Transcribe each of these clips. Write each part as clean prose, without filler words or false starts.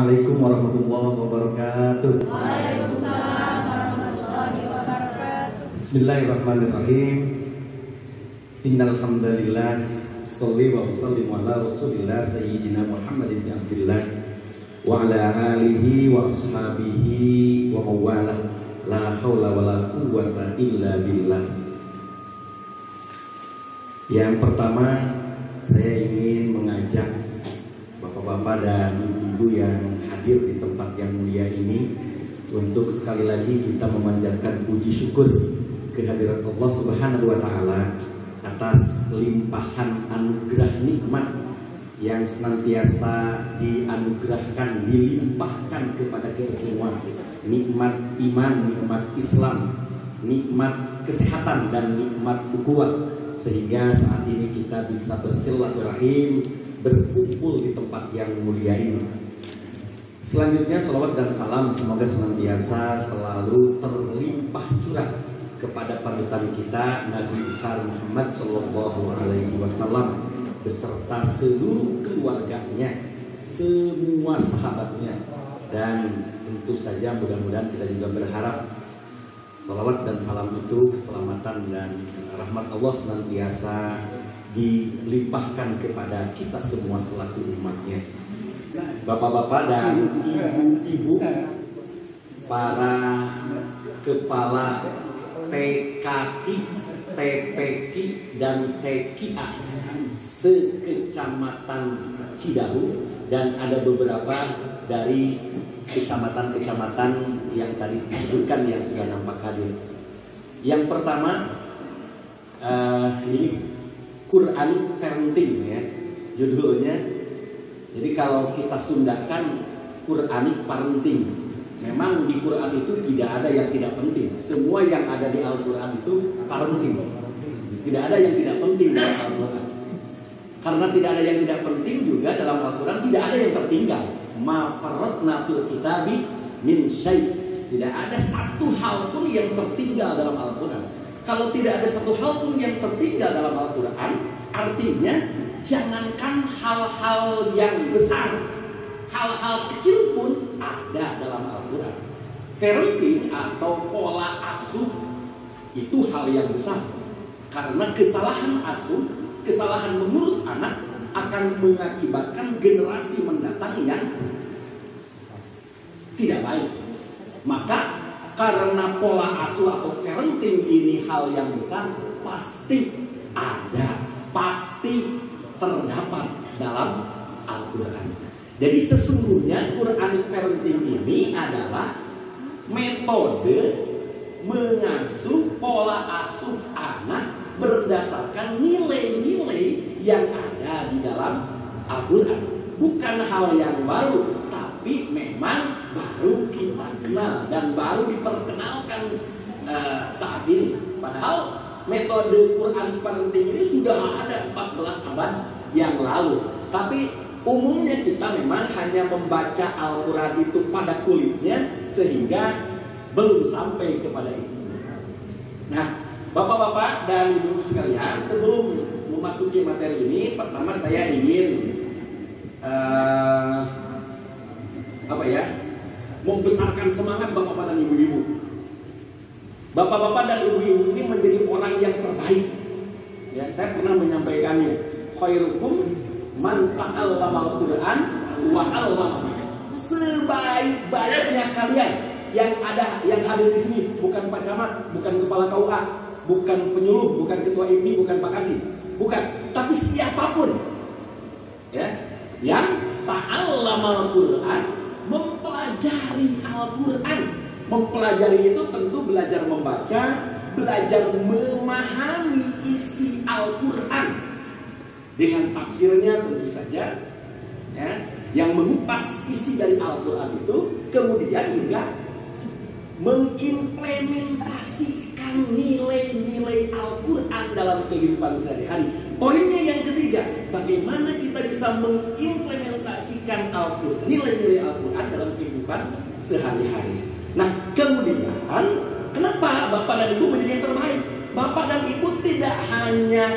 Assalamualaikum warahmatullahi wabarakatuh. Waalaikumsalam warahmatullahi wabarakatuh. Bismillahirrahmanirrahim. Innal hamdalillah sholli wa sallim ala Rasulillah sayyidina Muhammad bin Abdullah wa ala alihi wa ashabihi wa mawalah. La haula wala quwwata illa billah. Yang pertama, saya ingin mengajak bapak-bapak dan ibu-ibu yang hadir di tempat yang mulia ini untuk sekali lagi kita memanjatkan puji syukur kehadirat Allah Subhanahu wa taala atas limpahan anugerah nikmat yang senantiasa dianugerahkan, dilimpahkan kepada kita semua. Nikmat iman, nikmat Islam, nikmat kesehatan dan nikmat ukhuwah, sehingga saat ini kita bisa bersilaturahim, berkumpul di tempat yang mulia ini. Selanjutnya salawat dan salam semoga senantiasa selalu terlimpah curah kepada panutan kita Nabi besar Muhammad Sallallahu Alaihi Wasallam beserta seluruh keluarganya, semua sahabatnya, dan tentu saja mudah-mudahan kita juga berharap salawat dan salam itu, keselamatan dan rahmat Allah senantiasa dilimpahkan kepada kita semua selaku umatnya. Bapak-bapak dan ibu-ibu, para kepala TKI, TPK dan TKA sekecamatan Cidahu, dan ada beberapa dari kecamatan-kecamatan yang tadi disebutkan yang sudah nampak hadir. Yang pertama, ini Quranic Parenting ya judulnya. Jadi kalau kita sundakan Quranic Parenting, memang di Quran itu tidak ada yang tidak penting. Semua yang ada di Al-Quran itu parenting. Tidak ada yang tidak penting dalam Al-Quran. Karena tidak ada yang tidak penting juga dalam Al-Quran, tidak ada yang tertinggal. Ma farratna fil kitabi min syai'. Tidak ada satu hal pun yang tertinggal dalam Al-Quran. Kalau tidak ada satu hal pun yang tertinggal dalam Al-Quran, artinya jangankan hal-hal yang besar, hal-hal kecil pun ada dalam Al-Quran. Parenting atau pola asuh itu hal yang besar. Karena kesalahan asuh, kesalahan mengurus anak akan mengakibatkan generasi mendatang yang tidak baik. Maka karena pola asuh atau parenting ini hal yang besar, pasti ada, pasti terdapat dalam Al-Quran. Jadi sesungguhnya Quranic Parenting ini adalah metode mengasuh, pola asuh anak berdasarkan nilai-nilai yang ada di dalam Al-Quran. Bukan hal yang baru, tapi memang baru kita kenal dan baru diperkenalkan saat ini. Padahal metode Quranic Parenting ini sudah ada 14 abad yang lalu. Tapi umumnya kita memang hanya membaca Al-Quran itu pada kulitnya, sehingga belum sampai kepada isinya. Nah, bapak-bapak dan ibu sekalian, sebelum memasuki materi ini, pertama saya ingin membesarkan semangat bapak-bapak dan ibu-ibu. Bapak-bapak dan ibu-ibu ini menjadi orang yang terbaik. Ya, saya pernah menyampaikannya. Khairukum man ta'allamal Qur'an wa 'allamahu. Sebaik-baiknya kalian yang hadir di sini, bukan Pak Camat, bukan kepala KUA, bukan penyuluh, bukan ketua IMI, bukan Pak Kasih, bukan, tapi siapapun ya yang ta'allamal Qur'an, mempelajari Al-Quran. Mempelajari itu tentu belajar membaca, belajar memahami isi Al-Quran dengan tafsirnya tentu saja ya, yang mengupas isi dari Al-Quran itu, kemudian juga mengimplementasikan nilai-nilai Al-Quran dalam kehidupan sehari-hari. Poinnya yang ketiga, bagaimana kita bisa mengimplementasikan Al-Quran, nilai-nilai Al-Quran dalam kehidupan sehari-hari. Nah, kemudian kenapa Bapak dan Ibu menjadi yang terbaik? Bapak dan Ibu tidak hanya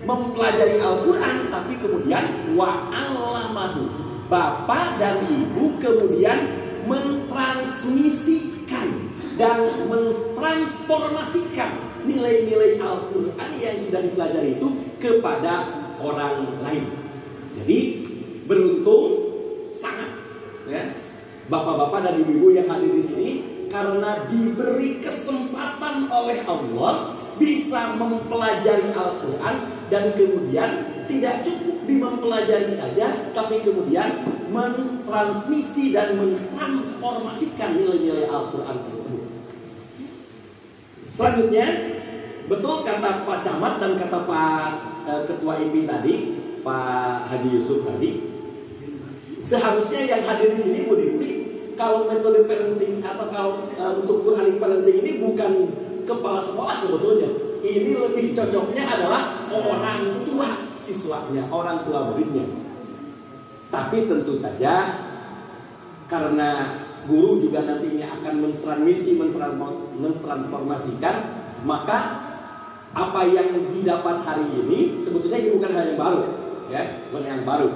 mempelajari Al-Quran, tapi kemudian wa'allamahu, Bapak dan Ibu kemudian mentransmisikan dan mentransformasikan nilai-nilai Al-Quran yang sudah dipelajari itu kepada orang lain. Jadi beruntung sangat ya bapak-bapak dan ibu-ibu yang hadir di sini, karena diberi kesempatan oleh Allah bisa mempelajari Al-Quran, dan kemudian tidak cukup mempelajari saja, tapi kemudian mentransmisi dan mentransformasikan nilai-nilai Al-Quran tersebut. Selanjutnya, betul kata Pak Camat dan kata Pak Ketua IPI tadi, Pak Haji Yusuf tadi, seharusnya yang hadir di sini Budi, kalau metode parenting atau kalau untuk Quranic parenting ini bukan kepala sekolah sebetulnya. Ini lebih cocoknya adalah orang tua siswanya, orang tua muridnya. Tapi tentu saja karena guru juga nantinya akan mentransformasikan, maka apa yang didapat hari ini sebetulnya ini bukan hal yang baru, ya, bukan yang baru.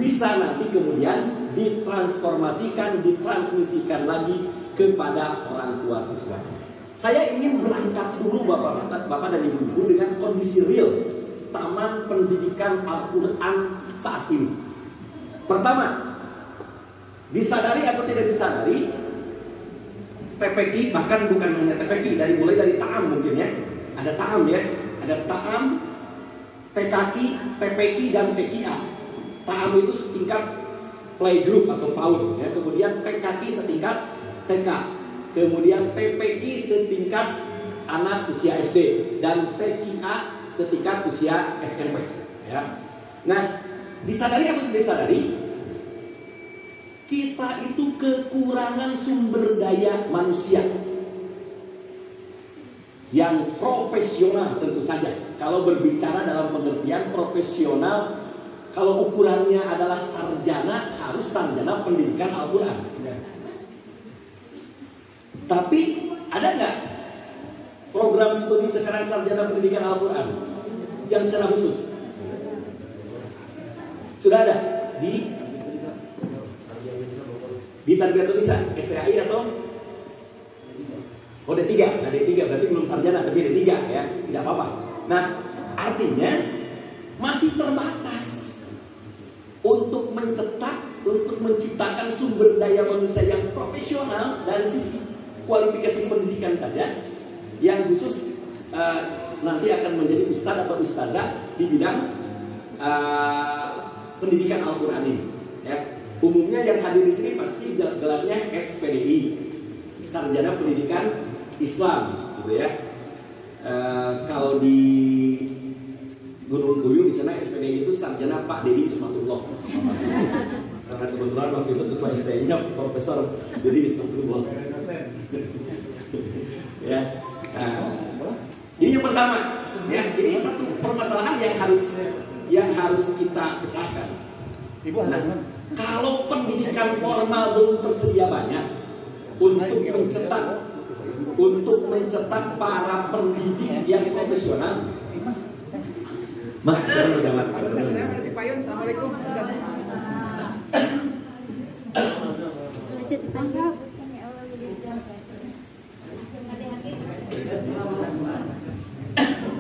Bisa nanti kemudian ditransformasikan, ditransmisikan lagi kepada orang tua siswa. Saya ingin berangkat dulu bapak dan ibu-ibu dengan kondisi real Taman Pendidikan Al-Quran saat ini. Pertama, disadari atau tidak disadari, TPQ, bahkan bukan hanya TPQ, mulai dari ta'am mungkin ya. Ada ta'am ya, ada ta'am, TKQ, TPQ dan TKA. Ta'am itu setingkat playgroup atau PAUD ya. Kemudian TKQ setingkat TK. Kemudian TPQ setingkat anak usia SD, dan TKA setingkat usia SMP ya. Nah, disadari atau tidak disadari, kita itu kekurangan sumber daya manusia yang profesional tentu saja. Kalau berbicara dalam pengertian profesional, kalau ukurannya adalah sarjana, harus sarjana pendidikan Al-Quran. Tapi ada nggak program studi sekarang sarjana pendidikan Al-Quran yang secara khusus? Sudah ada di Tarbiyatul Lisan, STAI atau D3? Nah, D3 berarti belum sarjana, tapi D3 ya, tidak apa-apa. Nah, artinya masih terbatas untuk mencetak, untuk menciptakan sumber daya manusia yang profesional dari sisi kualifikasi pendidikan saja, yang khusus nanti akan menjadi ustadz atau ustadzah di bidang pendidikan Al-Quran ini. Ya. Umumnya yang hadir di sini pasti gelarnya SPDI, Sarjana Pendidikan Islam, gitu ya. Kalau di Gunung Kuyuh di sana SPDI itu Sarjana Pak Dedi Ismatullah. Karena kebetulan waktu itu ketua STI-nya Profesor Dedi Ismatullah. Ya. Ini yang pertama, ya. Ini satu permasalahan yang harus kita pecahkan. Nah, kalau pendidikan formal belum tersedia banyak untuk mencetak para pendidik yang profesional, maka Assalamualaikum.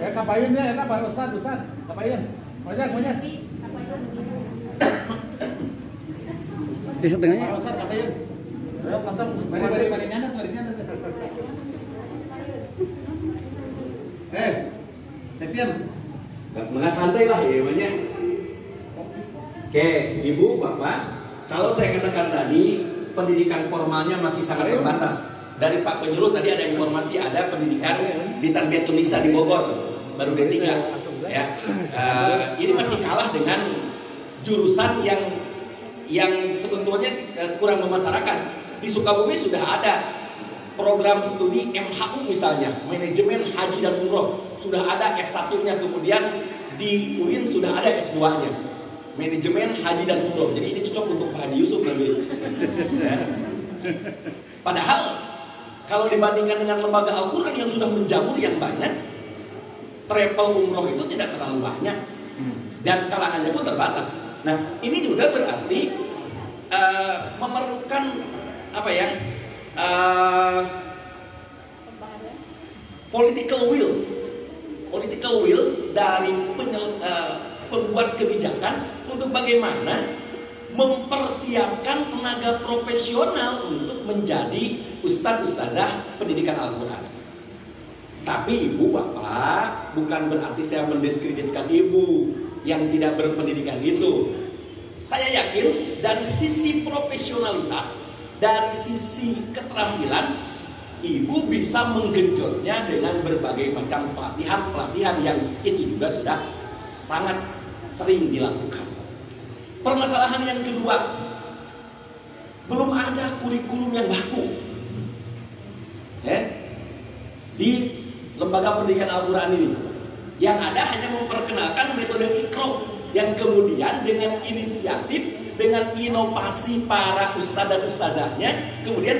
Ya kapayunnya enak Pak Ustaz, kapayun. Monyet. Di setengahnya. Pak Ustaz kapayun. Ya, pasang. Mari nyandat. Septian. Nggak santai lah ya namanya. Oke, Ibu, Bapak, kalau saya katakan tadi pendidikan formalnya masih sangat terbatas. Dari Pak Penyuluh tadi ada informasi ada pendidikan di Tarbiyatul Lisan di Bogor, baru D3 ya. Ini masih kalah dengan jurusan yang sebetulnya kurang memasyarakat. Di Sukabumi sudah ada program studi MHU misalnya, manajemen haji dan umroh, sudah ada S1-nya, kemudian di UIN sudah ada S2-nya, manajemen haji dan umroh. Jadi ini cocok untuk Pak Haji Yusuf nanti. Ya. Padahal kalau dibandingkan dengan lembaga Al-Quran yang sudah menjamur yang banyak, travel umroh itu tidak terlalu banyak. dan kalangannya pun terbatas. Nah, ini juga berarti memerlukan apa ya? Political will dari pembuat kebijakan untuk bagaimana mempersiapkan tenaga profesional untuk menjadi ustadz-ustadzah pendidikan Al-Quran. Tapi ibu bapak, bukan berarti saya mendiskreditkan ibu yang tidak berpendidikan itu. Saya yakin dari sisi profesionalitas, dari sisi keterampilan, ibu bisa menggenjotnya dengan berbagai macam pelatihan yang itu juga sudah sangat sering dilakukan. Permasalahan yang kedua, belum ada kurikulum yang baku di lembaga pendidikan Al-Quran ini. Yang ada hanya memperkenalkan metode Iqra yang kemudian dengan inisiatif, dengan inovasi para ustadz dan ustazahnya kemudian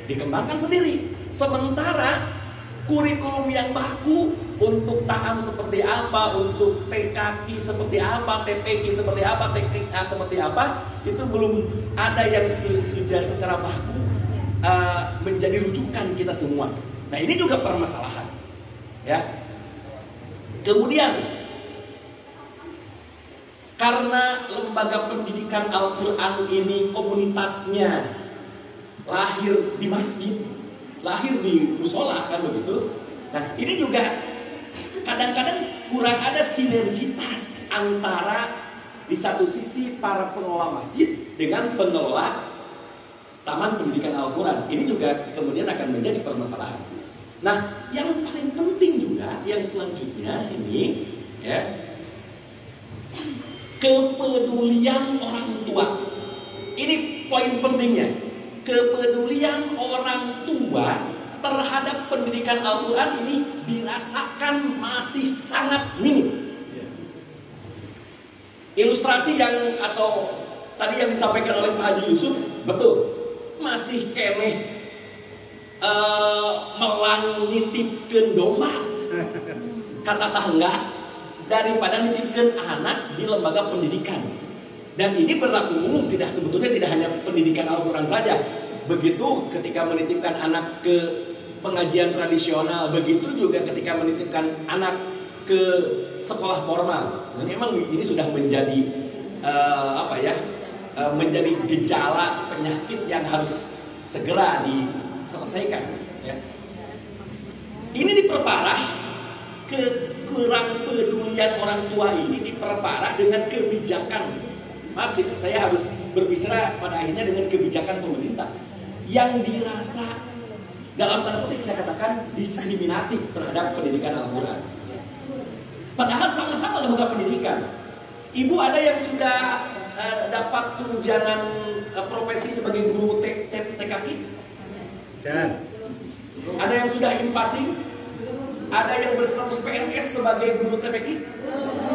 dikembangkan sendiri. Sementara kurikulum yang baku untuk ta'am seperti apa, untuk TKQ seperti apa, TPQ seperti apa, TKA seperti apa, itu belum ada yang sudah secara baku menjadi rujukan kita semua. Nah, ini juga permasalahan, ya. Kemudian karena lembaga pendidikan Al-Quran ini komunitasnya lahir di masjid, lahir di musola, kan begitu. Nah, ini juga kadang-kadang kurang ada sinergitas antara di satu sisi para pengelola masjid dengan pengelola taman pendidikan Al-Quran. Ini juga kemudian akan menjadi permasalahan. Nah, yang paling penting juga yang selanjutnya ini, ya, kepedulian orang tua. Ini poin pentingnya. Kepedulian orang tua terhadap pendidikan Al-Quran ini dirasakan masih sangat minim. Ilustrasi yang atau tadi yang disampaikan oleh Pak Haji Yusuf, betul, masih kene melang nitipkeun domba kata tangga daripada nitipkeun anak di lembaga pendidikan. Dan ini berlaku umum, sebetulnya tidak hanya pendidikan Al-Quran saja. Begitu ketika menitipkan anak ke pengajian tradisional, begitu juga ketika menitipkan anak ke sekolah formal. Dan memang ini sudah menjadi menjadi gejala penyakit yang harus segera diselesaikan. Ya. Ini diperparah, kekurang pedulian orang tua ini diperparah dengan kebijakan. Maaf sih, saya harus berbicara pada akhirnya dengan kebijakan pemerintah yang dirasa dalam tanda petik saya katakan diskriminatif terhadap pendidikan Al-Quran. Padahal sama-sama lembaga pendidikan. Ibu ada yang sudah dapat tunjangan profesi sebagai guru TKI? Ada yang sudah impasing? Ada yang berstatus PNS sebagai guru TPQ?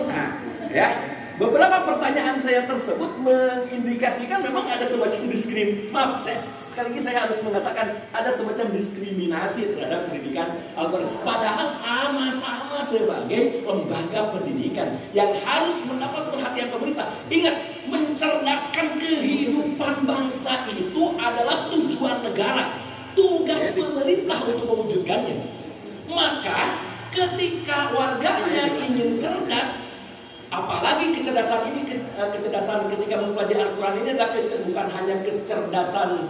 Nah, ya. Beberapa pertanyaan saya tersebut mengindikasikan memang ada semacam diskriminasi. Maaf, sekali lagi saya harus mengatakan ada semacam diskriminasi terhadap pendidikan Al-Quran. Padahal sama-sama sebagai lembaga pendidikan yang harus mendapat perhatian pemerintah. Ingat, mencerdaskan kehidupan bangsa itu adalah tujuan negara. Tugas pemerintah untuk mewujudkannya. Maka ketika warganya ingin cerdas, apalagi kecerdasan ini, kecerdasan ketika mempelajari Al-Quran ini adalah bukan hanya kecerdasan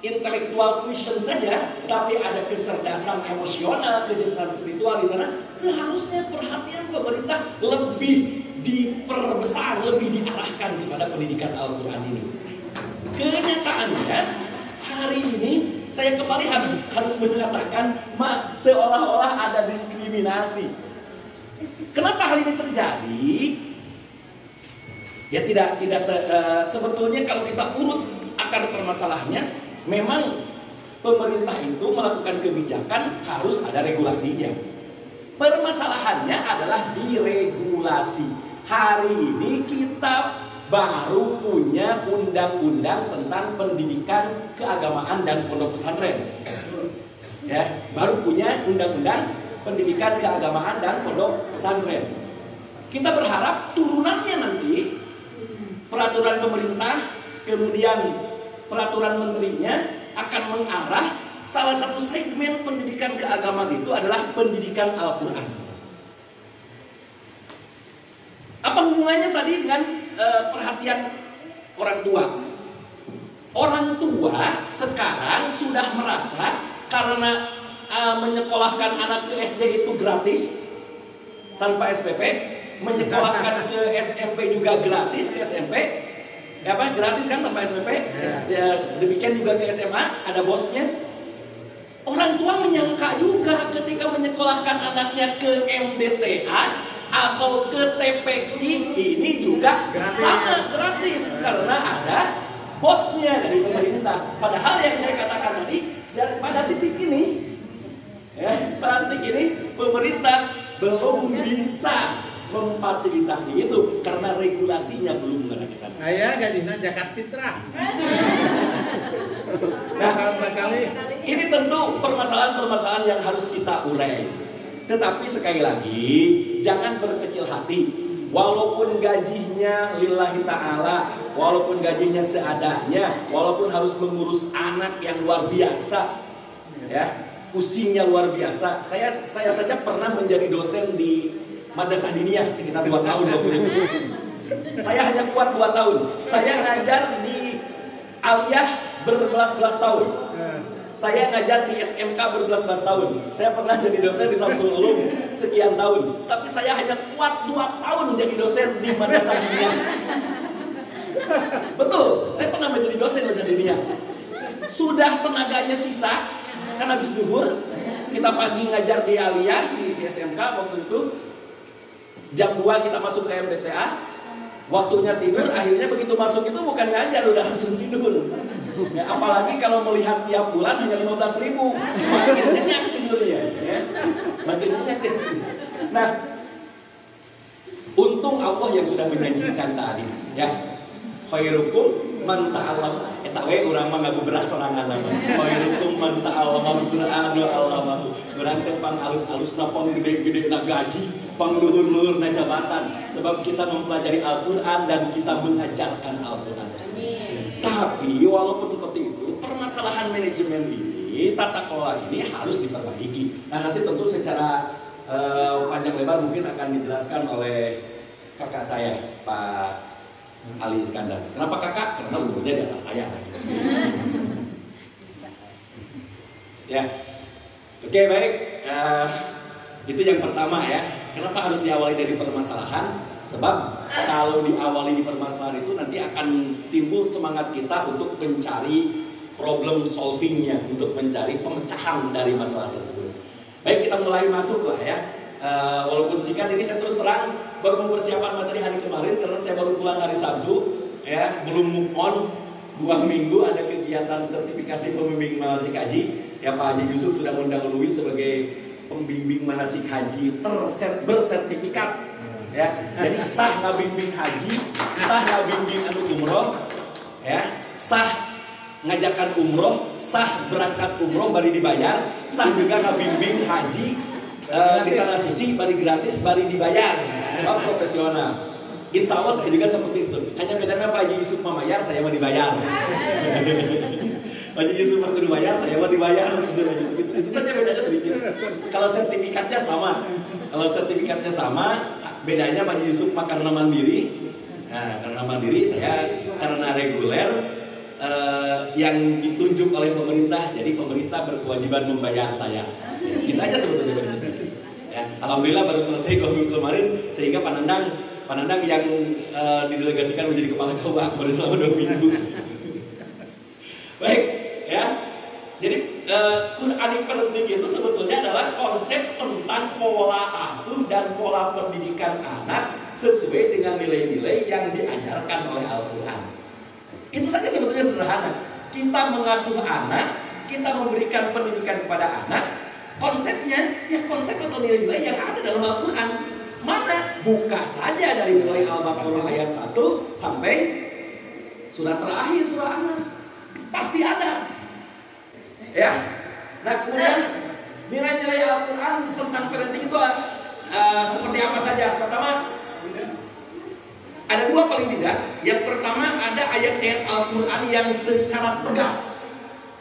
intelektual quotient saja, tapi ada kecerdasan emosional, kecerdasan spiritual di sana. Seharusnya perhatian pemerintah lebih diperbesar, lebih diarahkan kepada pendidikan Al-Quran ini. Kenyataannya hari ini saya kembali harus mengatakan, seolah-olah ada diskriminasi. Kenapa hal ini terjadi? Ya sebetulnya kalau kita urut akar permasalahannya, memang pemerintah itu melakukan kebijakan harus ada regulasinya. Permasalahannya adalah diregulasi. Hari ini kita baru punya undang-undang tentang pendidikan keagamaan dan pondok pesantren. Ya, baru punya undang-undang pendidikan keagamaan dan pondok pesantren. Kita berharap turunannya nanti peraturan pemerintah, kemudian peraturan menterinya akan mengarah salah satu segmen pendidikan keagamaan itu adalah pendidikan Al-Quran. Apa hubungannya tadi dengan perhatian orang tua? Orang tua sekarang sudah merasa karena menyekolahkan anak ke SD itu gratis tanpa SPP, menyekolahkan ke SMP juga gratis ke SMP, ya apa gratis kan tanpa SPP, ya, demikian juga ke SMA ada bosnya. Orang tua menyangka juga ketika menyekolahkan anaknya ke MDTA atau ke TPQ ini juga sama gratis karena ada bosnya dari pemerintah. Padahal yang saya katakan tadi pada titik ini, ya, pada titik ini pemerintah belum bisa memfasilitasi itu karena regulasinya belum mengarah ke sana. Ayah gajinya zakat fitrah. Nah, ini tentu permasalahan-permasalahan yang harus kita urai. Tetapi sekali lagi, jangan berkecil hati. Walaupun gajinya lillahi ta'ala, walaupun gajinya seadanya, walaupun harus mengurus anak yang luar biasa, ya, pusingnya luar biasa. Saya saja pernah menjadi dosen di Madrasah Diniyah sekitar 2 tahun waktu itu. Saya hanya kuat 2 tahun. Saya ngajar di Aliyah berbelas-belas tahun. Saya ngajar di SMK berbelas-belas tahun. Saya pernah jadi dosen di Samsul Ulum sekian tahun. Tapi saya hanya kuat 2 tahun jadi dosen di Madrasah Diniyah. Betul, saya pernah menjadi dosen Madrasah Diniyah. Sudah tenaganya sisa karena habis zuhur. Kita pagi ngajar di Aliyah di SMK waktu itu. Jam 2 kita masuk ke MDTA. Waktunya tidur, akhirnya begitu masuk itu bukan ngajar, udah langsung tidur. Ya, apalagi kalau melihat tiap bulan hanya 15.000, makin nyenyak tidurnya, ya. Makin nyenyak tidurnya. Nah, untung Allah yang sudah menjanjikan tadi, ya. Khairukum man ta'allam. Eta we urang mah ngaku beras sorangan nama. Khairukum man ta'allam Al-Qur'an wa 'allamahu. Urang teh pang alus-alusna pang gede-gedena gaji, pang luhur-luhurna jabatan. Sebab kita mempelajari Al-Qur'an dan kita mengajarkan Al-Qur'an. Tapi walaupun seperti itu, permasalahan manajemen ini, tata kelola ini harus diperbaiki. Nah, nanti tentu secara panjang lebar mungkin akan dijelaskan oleh kakak saya, Pak Ali Iskandar. Kenapa kakak? Karena umurnya di atas saya. Ya, oke, baik. Itu yang pertama ya. Kenapa harus diawali dari permasalahan? Sebab kalau diawali di permasalahan itu nanti akan timbul semangat kita untuk mencari problem solvingnya, untuk mencari pemecahan dari masalah tersebut. Baik, kita mulai masuk lah ya. Walaupun singkat, ini saya terus terang baru mempersiapkan materi hari kemarin karena saya baru pulang hari Sabtu, ya, belum move on. 2 minggu ada kegiatan sertifikasi pembimbing manasik haji. Ya, Pak Haji Yusuf sudah mendahului sebagai pembimbing manasik haji bersertifikat. Ya, jadi sah ngabimbing haji, sah ngabimbing anu umroh, ya, sah ngajakan umroh, sah berangkat umroh bari dibayar, sah juga ngabimbing haji di tanah suci bari gratis bari dibayar, sebab profesional. Insya Allah saya juga seperti itu. Hanya bedanya Pak Haji Yusuf mamayar, saya mau dibayar. Pak Haji Yusuf mau dibayar, saya mau dibayar. Itu saja bedanya sedikit. Kalau sertifikatnya sama, bedanya Pak Haji Yusuf karena mandiri. Nah, karena mandiri, saya karena reguler yang ditunjuk oleh pemerintah. Jadi pemerintah berkewajiban membayar saya. Kita aja sebetulnya bedanya sedikit. Ya, alhamdulillah baru selesai 2 minggu kemarin, sehingga Pak Nandang yang didelegasikan menjadi kepala KUA baru selama 2 minggu. Baik, ya. Jadi Quranic parenting itu sebetulnya adalah konsep tentang pola asuh dan pola pendidikan anak sesuai dengan nilai-nilai yang diajarkan oleh Al-Quran. Itu saja sebetulnya sederhana. Kita mengasuh anak, kita memberikan pendidikan kepada anak. Konsepnya, ya konsep atau nilai-nilai yang ada dalam Al-Quran. Mana? Buka saja dari mulai Al-Baqarah ayat 1 sampai surah terakhir, surah An-Nas. Pasti ada. Ya. Nah, kemudian nilai-nilai Al-Quran tentang parenting itu seperti apa saja? Pertama, ada dua paling tidak. Yang pertama ada ayat-ayat Al-Quran yang secara tegas,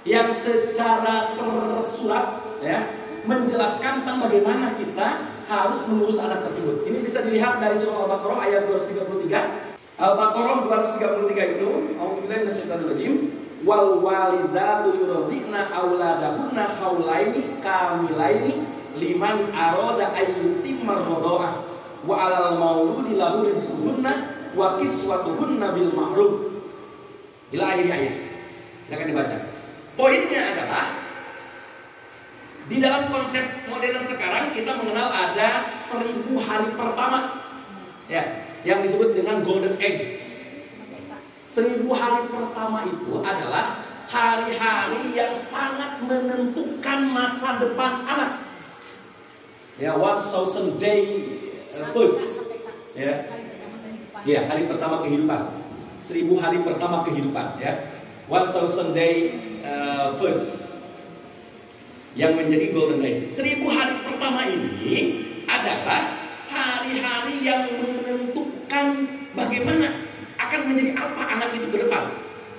yang secara tersurat, ya, menjelaskan tentang bagaimana kita harus mengurus anak tersebut. Ini bisa dilihat dari surah Al-Baqarah ayat 233. Al-Baqarah 233 itu, A'udzubillahi minasyaitonirrajim. Wal walidatu yurdi'na auladahunna haulaini kamilaini liman arada ayyutimma radha'ah wa 'alal mauludi lahu rizquhunna wa kiswatuhunna bil ma'ruf. Ila akhir ayat. Silakan dibaca. Poinnya adalah di dalam konsep modern sekarang kita mengenal ada 1000 hari pertama, ya, yang disebut dengan golden age. 1000 hari pertama itu adalah hari-hari yang sangat menentukan masa depan anak. Ya, 1000 day first. Ya. Ya, hari pertama kehidupan. 1000 hari pertama kehidupan, ya. 1000 day first. Yang menjadi golden age. 1000 hari pertama ini adalah hari-hari yang menentukan bagaimana akan menjadi apa anak itu ke depan.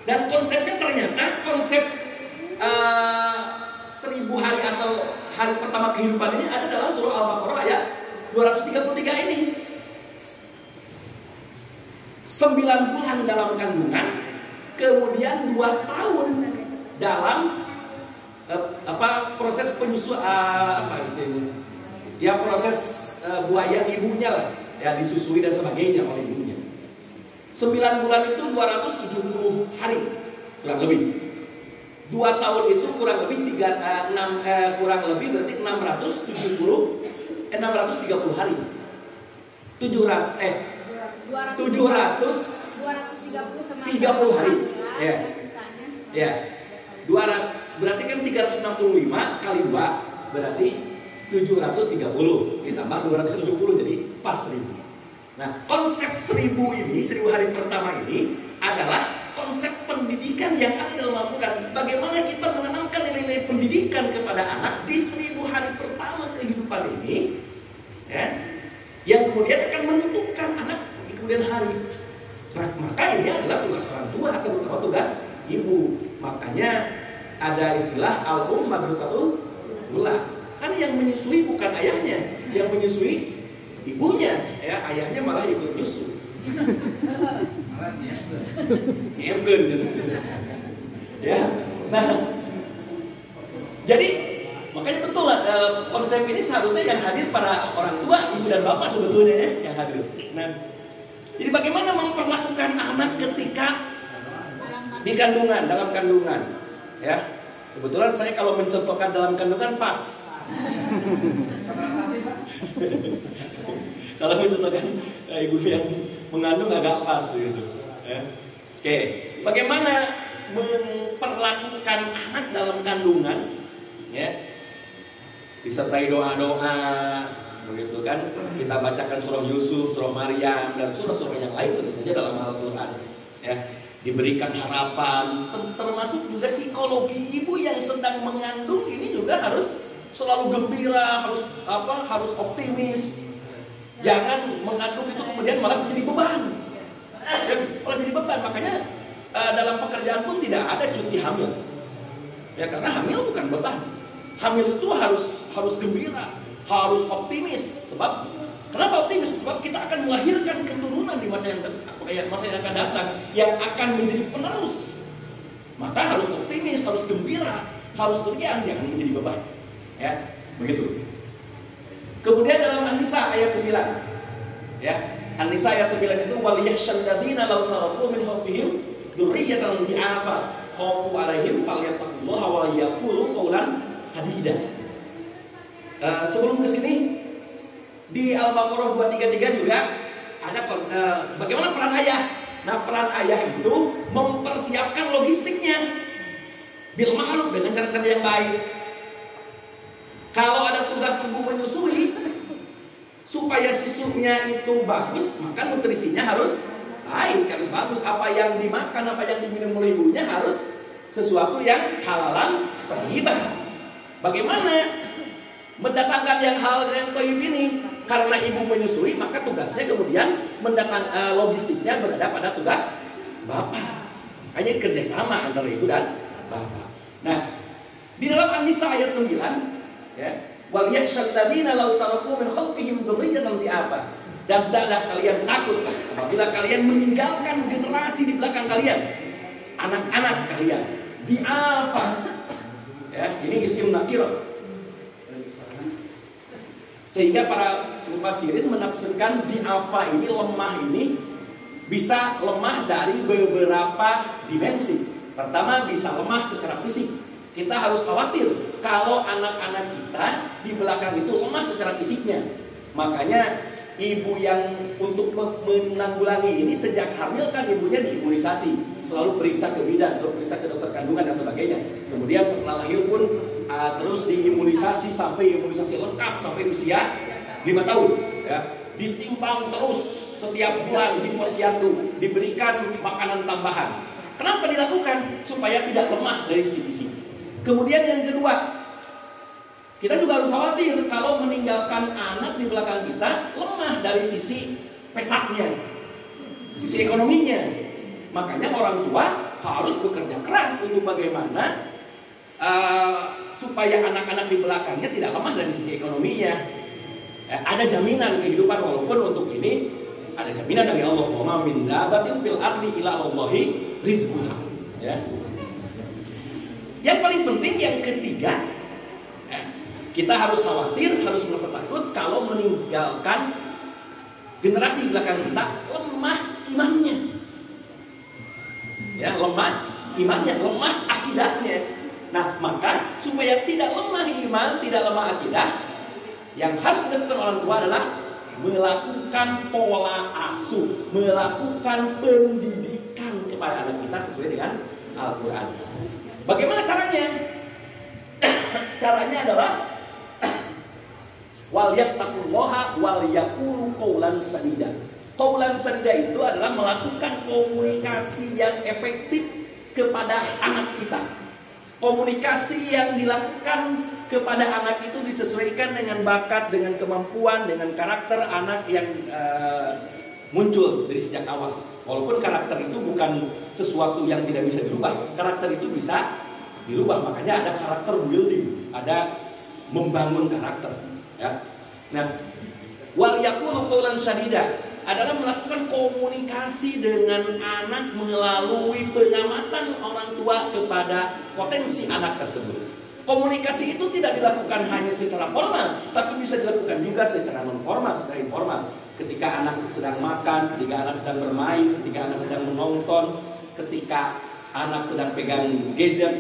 Dan konsepnya ternyata konsep 1000 hari atau hari pertama kehidupan ini ada dalam surah Al-Baqarah ayat 233 ini. 9 bulan dalam kandungan, kemudian 2 tahun dalam proses penyusuan, ya, proses buaya ibunya lah, ya, disusui dan sebagainya oleh ibunya. 9 bulan itu 270 hari kurang lebih. 2 tahun itu kurang lebih kurang lebih berarti 630 hari. 730 hari. Ya. Ya. 200 berarti kan 365 kali 2 berarti 730 ditambah 270 jadi pas 1000. Nah, konsep 1000 ini, 1000 hari pertama ini adalah konsep pendidikan yang ada dalam Al-Quran. Bagaimana kita menanamkan nilai-nilai pendidikan kepada anak di 1000 hari pertama kehidupan ini, ya, yang kemudian akan menentukan anak di kemudian hari. Nah, maka ini adalah tugas orang tua, terutama tugas ibu. Makanya ada istilah al-um madrasatul ula. Kan yang menyusui bukan ayahnya, yang menyusui ibunya, ya, ayahnya malah ikut nyusu. Ya, nah, jadi makanya betul lah, konsep ini seharusnya yang hadir para orang tua, ibu dan bapak sebetulnya, ya, yang hadir. Nah, jadi bagaimana memperlakukan anak ketika di kandungan, dalam kandungan, ya. Kebetulan saya kalau mencontohkan dalam kandungan pas. Kalau mencontohkan ibu yang mengandung agak pas begitu, ya. Oke, bagaimana memperlakukan anak dalam kandungan, ya, disertai doa-doa, begitu kan? Kita bacakan surah Yusuf, surah Maryam, dan surah-surah yang lain tentu saja dalam Al-Quran, ya. Diberikan harapan, termasuk juga psikologi ibu yang sedang mengandung ini juga harus selalu gembira, harus optimis. Jangan mengandung itu kemudian malah menjadi beban. Malah jadi beban. Makanya dalam pekerjaan pun tidak ada cuti hamil. Ya, karena hamil bukan beban. Hamil itu harus gembira, harus optimis. Sebab kenapa optimis? Sebab kita akan melahirkan keturunan di masa yang akan datang yang akan menjadi penerus. Maka harus optimis, harus gembira, harus riang, jangan menjadi beban. Ya, begitu. Kemudian dalam An-Nisa ayat 9, ya, An-Nisa ayat 9 itu waliyahsyal ladzina law taraku min khalfihim dzurriyyatan dhi'afa khafu 'alaihim falyattaqullaha wa yaqulu qawlan sadida. Sebelum ke sini di Al-Baqarah 233 juga ada bagaimana peran ayah. Nah, peran ayah itu mempersiapkan logistiknya bil ma'ruf dengan cara-cara yang baik. Kalau ada tugas ibu menyusui, supaya susunya itu bagus, maka nutrisinya harus baik, harus bagus. Apa yang dimakan, apa yang diminum oleh ibunya harus sesuatu yang halalan thayyibah. Bagaimana mendatangkan yang hal yang toib ini? Karena ibu menyusui, maka tugasnya kemudian logistiknya berada pada tugas bapak. Hanya kerjasama antara ibu dan bapak. Nah, di dalam An-Nisa ayat 9, ya, wal yakhshal ladzina law taraku min khalfihim dzurriyyatan di'afa. Dan hendaklah kalian takut apabila kalian meninggalkan generasi di belakang kalian, anak-anak kalian, di'afa. Ya, ini isim nakirah. Sehingga para mufassirin menafsirkan di'afa ini, lemah ini bisa lemah dari beberapa dimensi. Pertama, bisa lemah secara fisik. Kita harus khawatir kalau anak-anak kita di belakang itu lemah secara fisiknya. Makanya ibu yang untuk menanggulangi ini sejak hamil kan ibunya diimunisasi, selalu periksa ke bidan, selalu periksa ke dokter kandungan dan sebagainya. Kemudian setelah lahir pun terus diimunisasi sampai imunisasi lengkap sampai usia 5 tahun. Ya. Ditimbang terus setiap bulan di posyandu, diberikan makanan tambahan. Kenapa dilakukan? Supaya tidak lemah dari sisi fisik. Kemudian yang kedua, kita juga harus khawatir kalau meninggalkan anak di belakang kita lemah dari sisi pesaknya, sisi ekonominya. Makanya orang tua harus bekerja keras untuk bagaimana supaya anak-anak di belakangnya tidak lemah dari sisi ekonominya. Ada jaminan kehidupan, walaupun untuk ini ada jaminan dari Allah. Wa ma min dabatin fil ardi illa Allahi rizquha. Ya. Yang paling penting yang ketiga, kita harus khawatir, harus merasa takut kalau meninggalkan generasi di belakang kita lemah imannya. Ya, lemah imannya, lemah akidahnya. Nah, maka supaya tidak lemah iman, tidak lemah akidah, yang harus dilakukan orang tua adalah melakukan pola asuh, melakukan pendidikan kepada anak kita sesuai dengan Al-Quran. Bagaimana caranya? Caranya adalah wal yattaqullaha wal yaqulu qaulan sadida. Qaulan sadida itu adalah melakukan komunikasi yang efektif kepada anak kita. Komunikasi yang dilakukan kepada anak itu disesuaikan dengan bakat, dengan kemampuan, dengan karakter anak yang muncul dari sejak awal. Walaupun karakter itu bukan sesuatu yang tidak bisa dirubah, karakter itu bisa dirubah. Makanya ada karakter building, ada membangun karakter. Ya. Nah, wal yaqulu qaulan sadida adalah melakukan komunikasi dengan anak melalui pengamatan orang tua kepada potensi anak tersebut. Komunikasi itu tidak dilakukan hanya secara formal, tapi bisa dilakukan juga secara non formal, secara informal. Ketika anak sedang makan, ketika anak sedang bermain, ketika anak sedang menonton, ketika anak sedang pegang gadget,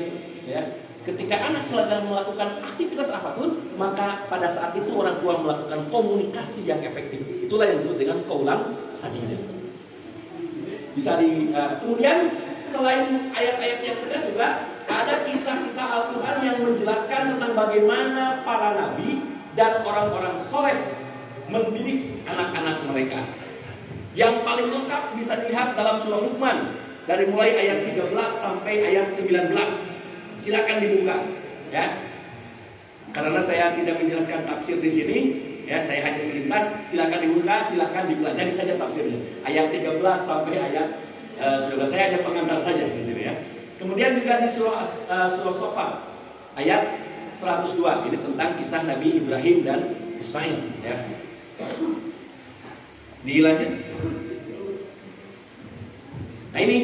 ya, ketika anak sedang melakukan aktivitas apapun, maka pada saat itu orang tua melakukan komunikasi yang efektif. Itulah yang disebut dengan qaulan sadida. Bisa kemudian selain ayat-ayat yang tegas juga ada kisah-kisah Al-Quran yang menjelaskan tentang bagaimana para nabi dan orang-orang soleh mendidik anak-anak mereka. Yang paling lengkap bisa dilihat dalam surah Luqman, dari mulai ayat 13 sampai ayat 19. Silakan dibuka, ya. Karena saya tidak menjelaskan tafsir di sini, ya, saya hanya selintas. Silakan dibuka, silakan dipelajari saja tafsirnya. Ayat 13 sampai ayat 19. Saya hanya pengantar saja di sini, ya. Kemudian juga di surah Sofat ayat 102. Ini tentang kisah Nabi Ibrahim dan Ismail, ya. Dilanjut. Nah, ini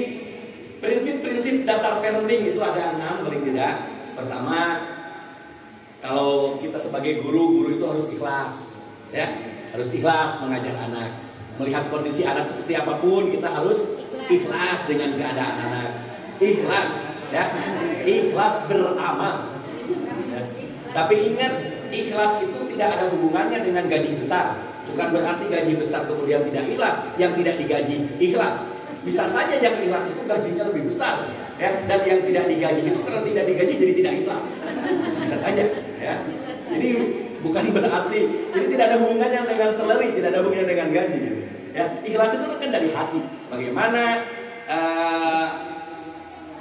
prinsip-prinsip dasar parenting itu ada 6 paling tidak. Pertama, kalau kita sebagai guru itu harus ikhlas, ya, harus ikhlas mengajar anak. Melihat kondisi anak seperti apapun, kita harus ikhlas dengan keadaan anak. Ikhlas, ya, ikhlas beramal. Ya. Tapi ingat, ikhlas itu tidak ada hubungannya dengan gaji besar. Bukan berarti gaji besar kemudian tidak ikhlas, yang tidak digaji ikhlas. Bisa saja yang ikhlas itu gajinya lebih besar, ya, dan yang tidak digaji itu karena tidak digaji jadi tidak ikhlas. Bisa saja, ya. Jadi bukan berarti, jadi tidak ada hubungannya dengan salary, tidak ada hubungannya dengan gaji. Ya, ikhlas itu kan dari hati. Bagaimana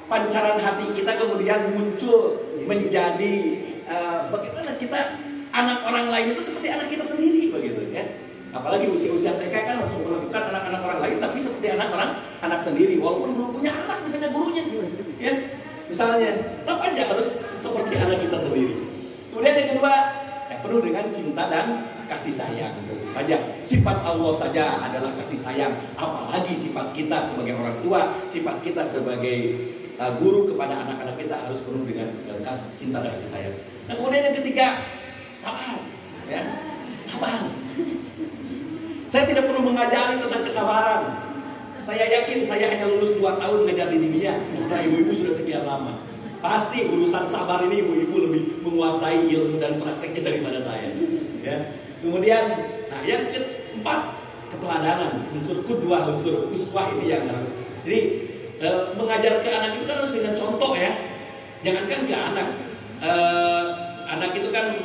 pancaran hati kita kemudian muncul menjadi bagaimana kita anak orang lain itu seperti anak kita sendiri begitu ya. Apalagi usia-usia TK kan langsung melakukan anak-anak orang lain, tapi seperti anak sendiri, walaupun belum punya anak misalnya gurunya, ya misalnya, tetap aja harus seperti anak kita sendiri. Kemudian yang kedua, penuh dengan cinta dan kasih sayang. Tentu saja sifat Allah saja adalah kasih sayang, apalagi sifat kita sebagai orang tua, sifat kita sebagai guru kepada anak-anak kita harus penuh dengan kasih cinta dan kasih sayang. Nah kemudian yang ketiga, sabar, ya sabar. Saya tidak perlu mengajari tentang kesabaran. Saya yakin saya hanya lulus 2 tahun mengajar di dunia. Nah ibu-ibu sudah sekian lama. Pasti urusan sabar ini ibu-ibu lebih menguasai ilmu dan prakteknya daripada saya. Ya. Kemudian, nah yang keempat, keteladanan. Unsur kedua, unsur uswah ini yang harus. Jadi mengajar ke anak itu kan harus dengan contoh ya. Jangankan ke anak. Anak itu kan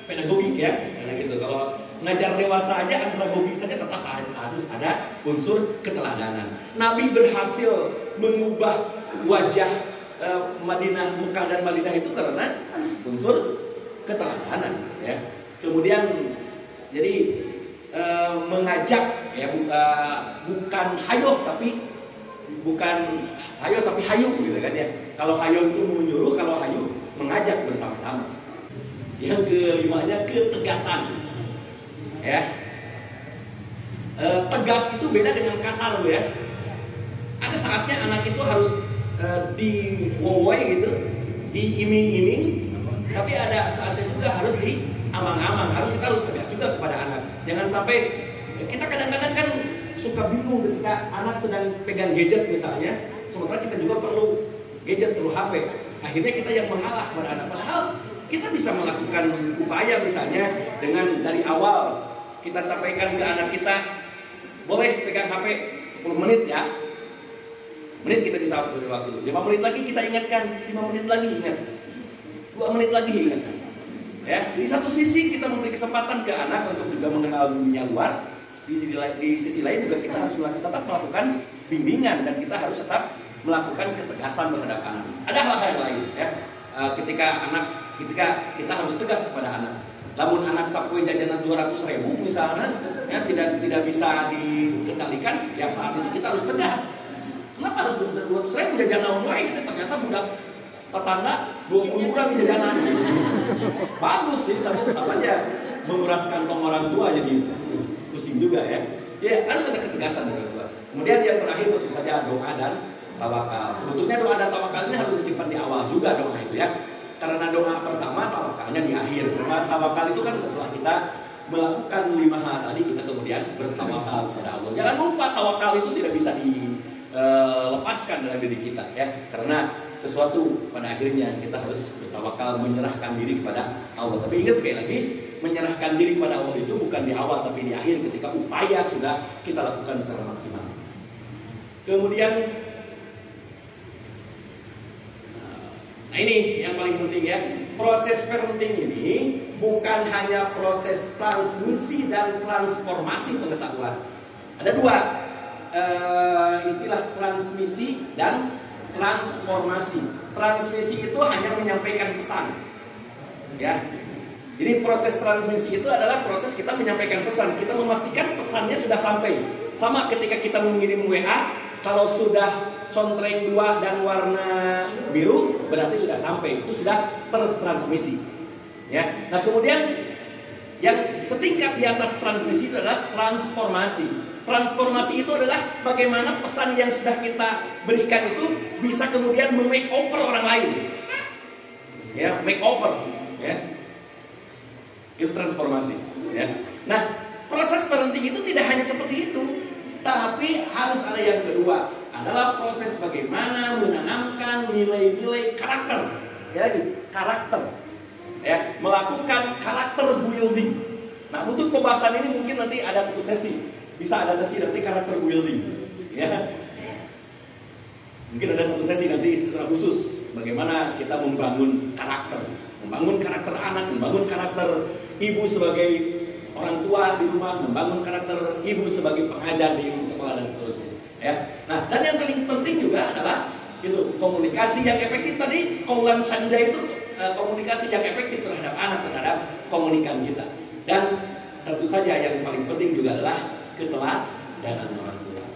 pedagogik ya. Anak itu kalau ngajar dewasa aja andragogik saja tetap harus ada unsur keteladanan. Nabi berhasil mengubah wajah Madinah, Mekah dan Madinah itu karena unsur keteladanan ya. Kemudian jadi mengajak ya bukan hayo tapi hayu gitu kan ya. Kalau hayo itu menyuruh, kalau hayu mengajak bersama-sama. Yang kelimanya ketegasan. Ya, tegas itu beda dengan kasar Bu ya. Ada saatnya anak itu harus diwowoi gitu, diiming-iming, tapi ada saatnya juga harus diamang-amang. Kita harus tegas juga kepada anak. Jangan sampai kita kadang-kadang kan suka bingung ketika anak sedang pegang gadget misalnya, sementara kita juga perlu gadget, perlu HP. Akhirnya kita yang mengalah kepada anak. Padahal kita bisa melakukan upaya misalnya dengan dari awal kita sampaikan ke anak kita, boleh pegang HP 10 menit ya. Menit kita bisa beri waktu. 5 menit lagi kita ingatkan, 5 menit lagi ingat. 2 menit lagi ingat. Ya, di satu sisi kita memberi kesempatan ke anak untuk juga mengenal dunia luar. Di sisi lain juga kita harus tetap melakukan bimbingan dan kita harus tetap melakukan ketegasan terhadap anak. Ada hal-hal yang lain ya. Ketika kita harus tegas kepada anak. Lamun anak sapoe jajanan 200.000 misalnya, ya tidak bisa dikendalikan, ya saat itu kita harus tegas. Kenapa harus 200.000 jajanan wae? Kita ternyata budak tetangga 20 orang jajanan. Bagus, jadi tetap aja menguras kantong orang tua jadi pusing juga ya. Ya harus ada ketegasan dari tua. Kemudian yang terakhir tentu saja doa dan tawakal. Sebetulnya doa dan tawakal ini harus disimpan di awal juga doa itu ya. Karena doa pertama, tawakalnya di akhir. Tawakal itu kan setelah kita melakukan 5 hal tadi, kita kemudian bertawakal kepada Allah. Jangan lupa tawakal itu tidak bisa dilepaskan dalam diri kita ya. Karena sesuatu pada akhirnya kita harus bertawakal, menyerahkan diri kepada Allah. Tapi ingat sekali lagi, menyerahkan diri kepada Allah itu bukan di awal tapi di akhir ketika upaya sudah kita lakukan secara maksimal. Kemudian nah ini yang paling penting ya. Proses parenting ini bukan hanya proses transmisi dan transformasi pengetahuan. Ada 2 istilah, transmisi dan transformasi. Transmisi itu hanya menyampaikan pesan. Ya. Jadi proses transmisi itu adalah proses kita menyampaikan pesan. Kita memastikan pesannya sudah sampai. Sama ketika kita mengirim WA, kalau sudah contreng 2 dan warna biru berarti sudah sampai, itu sudah tertransmisi ya. Nah kemudian yang setingkat di atas transmisi itu adalah transformasi. Transformasi itu adalah bagaimana pesan yang sudah kita berikan itu bisa kemudian make-over orang lain ya, make-over ya, itu transformasi ya. Nah proses parenting itu tidak hanya seperti itu, tapi harus ada yang kedua, adalah proses bagaimana menanamkan nilai-nilai karakter, ya, karakter, ya, melakukan karakter building. Nah, untuk pembahasan ini mungkin nanti ada satu sesi, bisa ada sesi nanti karakter building, ya. Mungkin ada satu sesi nanti secara khusus bagaimana kita membangun karakter anak, membangun karakter ibu sebagai orang tua di rumah, membangun karakter ibu sebagai pengajar di sekolah dan seterusnya. Ya. Nah, dan yang paling penting juga adalah itu komunikasi yang efektif tadi. Qaulan sadidah itu komunikasi yang efektif terhadap anak, terhadap komunikan kita. Dan tentu saja yang paling penting juga adalah keteladanan orang tua.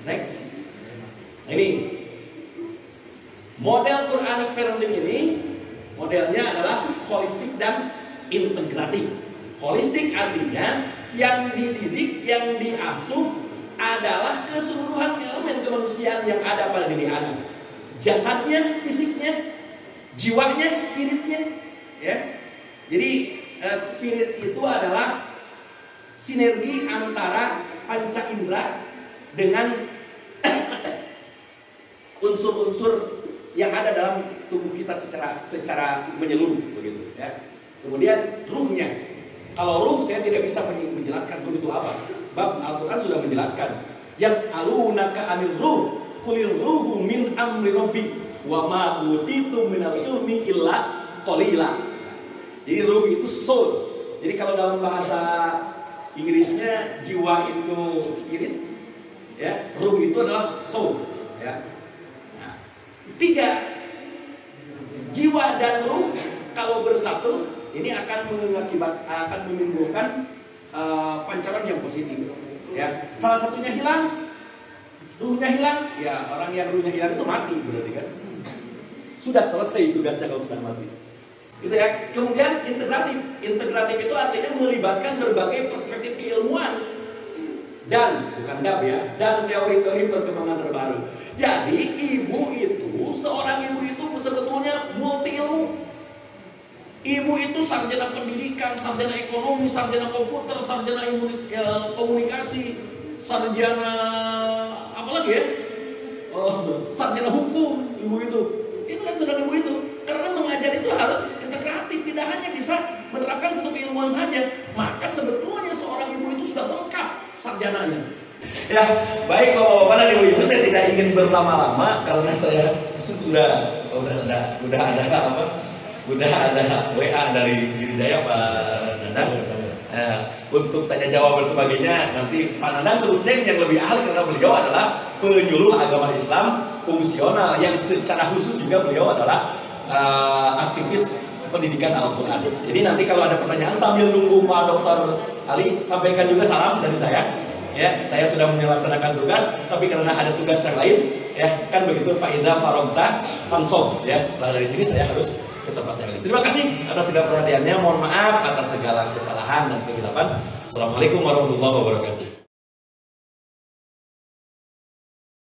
Next. Nah, ini model Quranic parenting ini modelnya adalah holistik dan integratif. Holistik artinya yang dididik, yang diasuh adalah keseluruhan elemen kemanusiaan yang ada pada diri anak. Jasadnya, fisiknya, jiwanya, spiritnya, ya. Jadi spirit itu adalah sinergi antara panca indera dengan unsur-unsur yang ada dalam tubuh kita secara menyeluruh, begitu, ya. Kemudian ruhnya. Kalau ruh saya tidak bisa menjelaskan ruh itu apa. Sebab Al-Quran sudah menjelaskan. Yas'alunaka 'anil ruh, qulir ruhu min amri rabbi wa ma utitum minal ilmi illa qalila. Jadi ruh itu soul. Jadi kalau dalam bahasa Inggrisnya jiwa itu spirit, ya. Ruh itu adalah soul, ya. Nah, 3 jiwa dan ruh kalau bersatu ini akan menimbulkan pancaran yang positif, ya. Salah satunya hilang, ruhnya hilang, ya orang yang ruhnya hilang itu mati berarti kan. Sudah selesai tugasnya kalau sudah mati. Gitu ya. Kemudian integratif. Integratif itu artinya melibatkan berbagai perspektif keilmuan dan bukan DAB ya, dan teori-teori perkembangan terbaru. Jadi seorang ibu itu sebetulnya multi ilmu. Ibu itu sarjana pendidikan, sarjana ekonomi, sarjana komputer, sarjana ilmu komunikasi, sarjana apa lagi ya? Sarjana hukum. Ibu itu kan sedang ibu itu. Karena mengajar itu harus integratif, tidak hanya bisa menerapkan satu keilmuan saja. Maka sebetulnya seorang ibu itu sudah lengkap sarjananya. Ya, baik Bapak-bapak dan Ibu-ibu, saya tidak ingin berlama-lama karena saya sudah ada WA dari Giridaya Pak Nandan. Untuk tanya jawab dan sebagainya nanti Pak Nandan sebetulnya yang lebih ahli karena beliau adalah penyuluh agama Islam fungsional yang secara khusus juga beliau adalah aktivis pendidikan Al-Quran. Jadi nanti kalau ada pertanyaan sambil nunggu Pak Dr. Ali, sampaikan juga salam dari saya. Ya, saya sudah melaksanakan tugas, tapi karena ada tugas yang lain, ya kan begitu Pak Idza Farogta Fansom. Ya, setelah dari sini saya harus ke tempat yang lain. Terima kasih atas segala perhatiannya. Mohon maaf atas segala kesalahan dan kehilafan. Assalamualaikum warahmatullahi wabarakatuh.